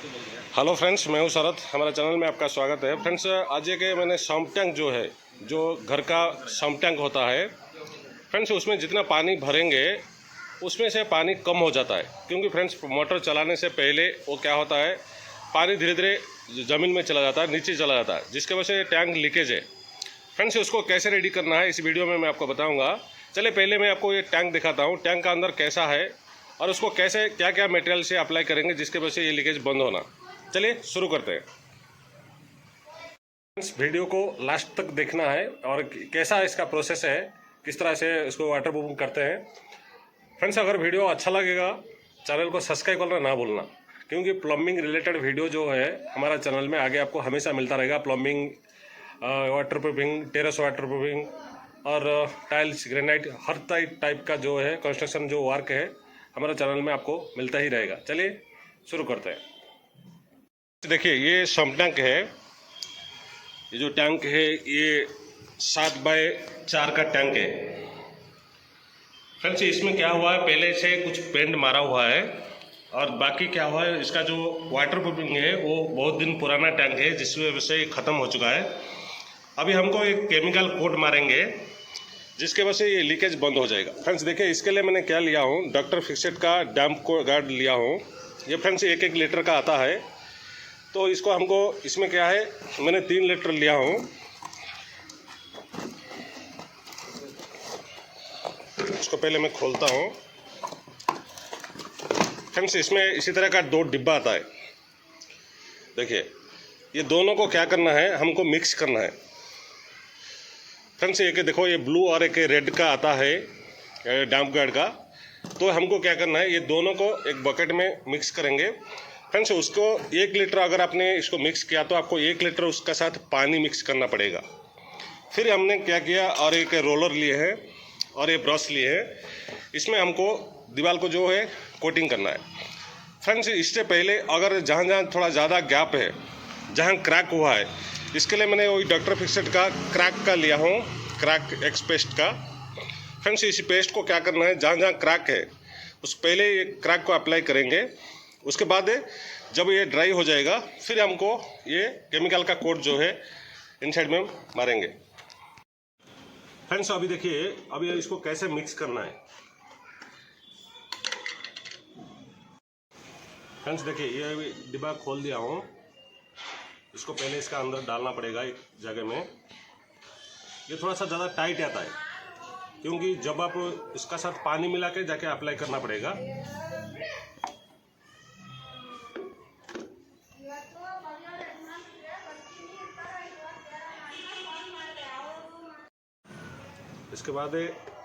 Hello friends, मैं हूं शरद। हमारे चैनल में आपका स्वागत है। फ्रेंड्स, आज एक मैंने सम्प टैंक जो है, जो घर का सम्प टैंक होता है फ्रेंड्स, उसमें जितना पानी भरेंगे उसमें से पानी कम हो जाता है। क्योंकि फ्रेंड्स, मोटर चलाने से पहले वो क्या होता है, पानी धीरे धीरे ज़मीन में चला जाता है, नीचे चला जाता है, जिसकी वजह से टैंक लीकेज है। फ्रेंड्स, उसको कैसे रेडी करना है इस वीडियो में मैं आपको बताऊँगा। चलिए पहले मैं आपको ये टैंक दिखाता हूँ, टैंक का अंदर कैसा है और उसको कैसे क्या क्या मटेरियल से अप्लाई करेंगे जिसके वजह से ये लीकेज बंद होना। चलिए शुरू करते हैं। इस वीडियो को लास्ट तक देखना है और कैसा इसका प्रोसेस है, किस तरह से इसको वाटर प्रूफ करते हैं। फ्रेंड्स, अगर वीडियो अच्छा लगेगा चैनल को सब्सक्राइब करना ना भूलना, क्योंकि प्लम्बिंग रिलेटेड वीडियो जो है हमारा चैनल में आगे आपको हमेशा मिलता रहेगा। Plumbing, water proofing, terrace water proofing और टाइल्स, ग्रेनाइट, हर टाइप का जो है कंस्ट्रक्शन जो वर्क है हमारे चैनल में आपको मिलता ही रहेगा। चलिए शुरू करते हैं। देखिए, ये सम्प टैंक है। ये जो टैंक है ये 7 बाय 4 का टैंक है। फ्रेंड्स, इसमें क्या हुआ है, पहले से कुछ पेंट मारा हुआ है और बाकी क्या हुआ है, इसका जो वाटर प्रूफिंग है वो बहुत दिन पुराना टैंक है, जिसकी वजह से ख़त्म हो चुका है। अभी हमको एक केमिकल कोट मारेंगे जिसके वजह से ये लीकेज बंद हो जाएगा। फ्रेंड्स देखिए, इसके लिए मैंने क्या लिया हूँ, डॉक्टर फिक्सेट का डैम्प को गार्ड लिया हूँ। ये फ्रेंड्स 1-1 लीटर का आता है। तो इसको हमको, इसमें क्या है, मैंने 3 लीटर लिया हूँ। इसको पहले मैं खोलता हूँ। फ्रेंड्स, इसमें इसी तरह का 2 डिब्बा आता है। देखिए, ये दोनों को क्या करना है, हमको मिक्स करना है। फ्रेंड्स, एक देखो, ये ब्लू और एक रेड का आता है डैम्प गार्ड का। तो हमको क्या करना है, ये दोनों को एक बकेट में मिक्स करेंगे। फ्रेंड्स, उसको 1 लीटर अगर आपने इसको मिक्स किया तो आपको 1 लीटर उसका साथ पानी मिक्स करना पड़ेगा। फिर हमने क्या किया, और एक रोलर लिए हैं और ये ब्रश लिए हैं। इसमें हमको दीवार को जो है कोटिंग करना है। फ्रेंड्स, इससे पहले अगर जहाँ जहाँ थोड़ा ज़्यादा गैप है, जहाँ क्रैक हुआ है, इसके लिए मैंने वही डॉक्टर फिक्सेट का क्रैक का लिया हूँ, क्रैक एक्स पेस्ट का। फ्रेंड्स, इस पेस्ट को क्या करना है, जहाँ जहाँ क्रैक है उस पहले ये क्रैक को अप्लाई करेंगे। उसके बाद जब ये ड्राई हो जाएगा फिर हमको ये केमिकल का कोट जो है इनसाइड में मारेंगे। फ्रेंड्स, अभी देखिए, अभी इसको कैसे मिक्स करना है। फ्रेंड्स देखिए, ये डिब्बा खोल दिया हूँ। इसको पहले इसका अंदर डालना पड़ेगा एक जगह में। ये थोड़ा सा ज़्यादा टाइट आता है, क्योंकि जब आप इसका साथ पानी मिला के जाके अप्लाई करना पड़ेगा। इसके बाद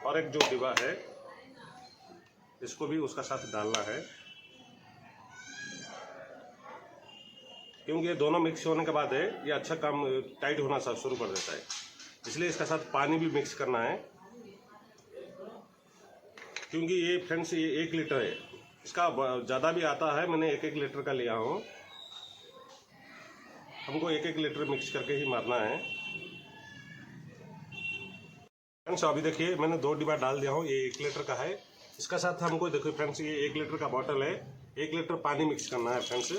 और एक जो डिब्बा है इसको भी उसका साथ डालना है, क्योंकि ये दोनों मिक्स होने के बाद ये अच्छा काम टाइट होना शुरू कर देता है। इसलिए इसका साथ पानी भी मिक्स करना है, क्योंकि ये फ्रेंड्स ये 1 लीटर है। इसका ज़्यादा भी आता है, मैंने 1-1 लीटर का लिया हूँ। हमको 1-1 लीटर मिक्स करके ही मारना है। फ्रेंड्स, अभी देखिए, मैंने 2 डिब्बा डाल दिया हूँ। ये 1 लीटर का है। इसका साथ हमको देखो फ्रेंड्स, ये 1 लीटर का बॉटल है, 1 लीटर पानी मिक्स करना है। फ्रेंड्स,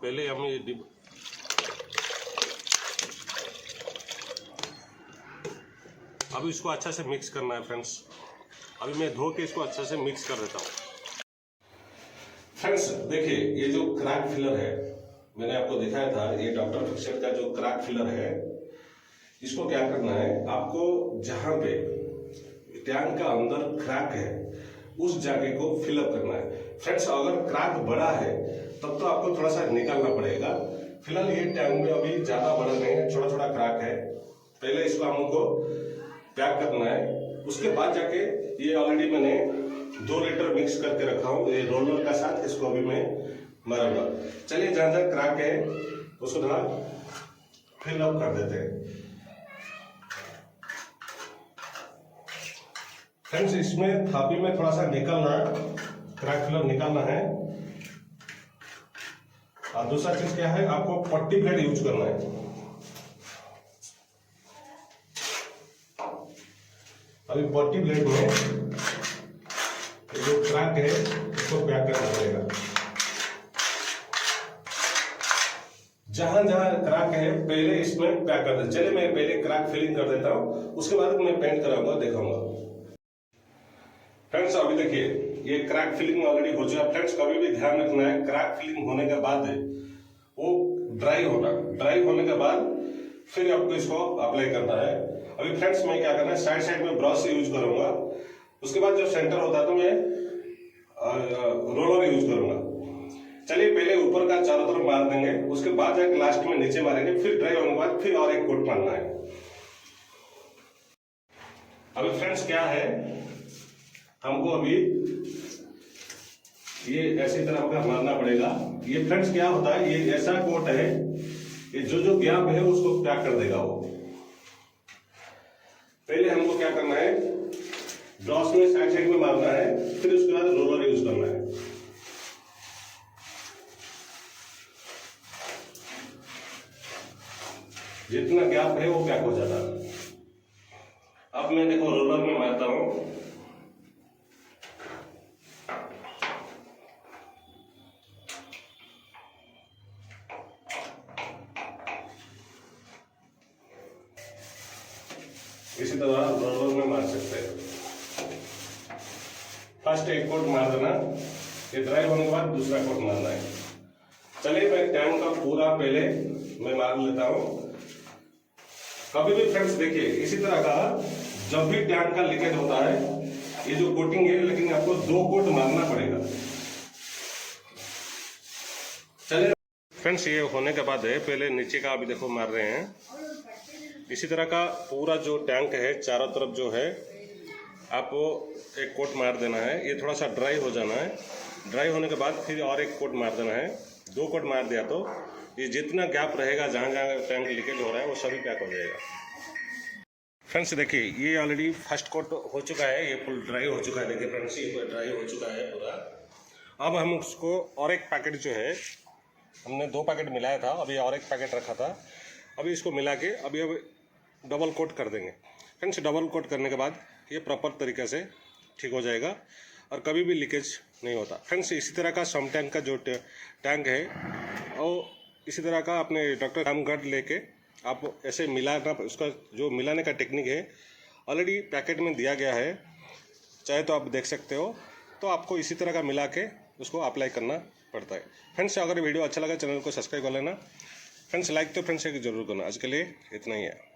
पहले हम ये अभी इसको अच्छा से मिक्स करना है। फ्रेंड्स, अभी मैं धो के इसको अच्छे से मिक्स कर देता हूँ। फ्रेंड्स देखिए, ये जो क्रैक फिलर है मैंने आपको दिखाया था, ये डॉक्टर फिक्सेट का जो क्रैक फिलर है, इसको क्या करना है, आपको जहां पे टैंक का अंदर क्रैक है उस जगह को फिलअप करना है। फ्रेंड्स, अगर क्रैक बड़ा है तब तो आपको थोड़ा सा निकालना पड़ेगा। फिलहाल ये टैंक में अभी ज्यादा बड़ा नहीं है, छोटा छोटा क्रैक है। पहले इसको हमको पैक करना है, उसके बाद जाके ये ऑलरेडी मैंने 2 लीटर मिक्स करके रखा हूँ, ये रोलर का साथ इसको अभी मैं मारूंगा। चलिए, जहां जहां क्रैक है उसको थोड़ा फिल अप कर देते हैं। फ्रेंड्स, इसमें थापी में थोड़ा सा निकालना, क्रैक फिलर निकालना है। और दूसरा चीज क्या है, आपको पट्टी ब्लेड यूज करना है। अभी पट्टी ब्लेड में पहले इसमें पैक कर देते। चलिए मैं पहले क्रैक फिलिंग कर देता हूँ, उसके बाद मैं पेंट कराऊंगा, दिखाऊंगा। फ्रेंड्स अभी देखिए ये क्रैक फिलिंग ऑलरेडी हो चुका है। फ्रेंड्स कभी भी ध्यान रखना है, क्रैक फिलिंग होने के बाद वो ड्राई होना, ड्राई होने के बाद फिर आपको इसको अप्लाई करना है। अभी फ्रेंड्स मैं क्या करना है, साइड साइड में ब्रश यूज करूंगा, उसके बाद जब सेंटर होता है तो मैं रोलर यूज करूंगा। चलिए पहले ऊपर का चारों तरफ मार देंगे, उसके बाद जाके लास्ट में नीचे मारेंगे, फिर ड्राई होने के बाद फिर और एक कोट मारना है। अभी फ्रेंड्स क्या है, हमको अभी ये ऐसी तरह का मारना पड़ेगा। ये फ्रेंड्स क्या होता है, ये ऐसा कोट है, ये जो गैप है उसको पैक कर देगा वो। पहले हमको क्या करना है, ब्रश में साइड साइड में मारना है, फिर उसके बाद रोलर यूज करना है। जितना गैप है वो पैक हो जाता है। अब मैं देखो रोलर में मारता हूं, इसी तरह रोलर में मार सकते हैं। फर्स्ट एक कोट मार देना, ये ड्राई होने के बाद दूसरा कोट मारना है। चलिए मैं टैंक का पूरा पहले मैं मार लेता हूं। कभी भी फ्रेंड्स देखिए इसी तरह का जब भी टैंक का लीकेज होता है, ये जो कोटिंग है, लेकिन आपको 2 कोट मारना पड़ेगा। चलिए फ्रेंड्स ये होने के बाद है, पहले नीचे का अभी देखो मार रहे हैं। इसी तरह का पूरा जो टैंक है चारों तरफ जो है आपको एक कोट मार देना है। ये थोड़ा सा ड्राई हो जाना है, ड्राई होने के बाद फिर और एक कोट मार देना है। 2 कोट मार दिया तो ये जितना गैप रहेगा जहाँ जहाँ टैंक लीकेज हो रहा है वो सभी पैक हो जाएगा। फ्रेंड्स देखिए ये ऑलरेडी फर्स्ट कोट हो चुका है, ये फुल ड्राई हो चुका है। देखिए फ्रेंड्स ये ड्राई हो चुका है पूरा। अब हम उसको और एक पैकेट जो है, हमने 2 पैकेट मिलाया था, अभी और एक पैकेट रखा था, अभी इसको मिला के अभी अब डबल कोट कर देंगे। फ्रेंड्स डबल कोट करने के बाद ये प्रॉपर तरीके से ठीक हो जाएगा और कभी भी लीकेज नहीं होता। फ्रेंड्स इसी तरह का सम टैंक का जो टैंक है और इसी तरह का अपने डॉक्टर रामगढ़ लेके आप ऐसे मिलाना, उसका जो मिलाने का टेक्निक है ऑलरेडी पैकेट में दिया गया है, चाहे तो आप देख सकते हो। तो आपको इसी तरह का मिला के उसको अप्लाई करना पड़ता है। फ्रेंड्स अगर वीडियो अच्छा लगा चैनल को सब्सक्राइब कर लेना। फ्रेंड्स लाइक तो फ्रेंड्स जरूर करना। आज के लिए इतना ही है।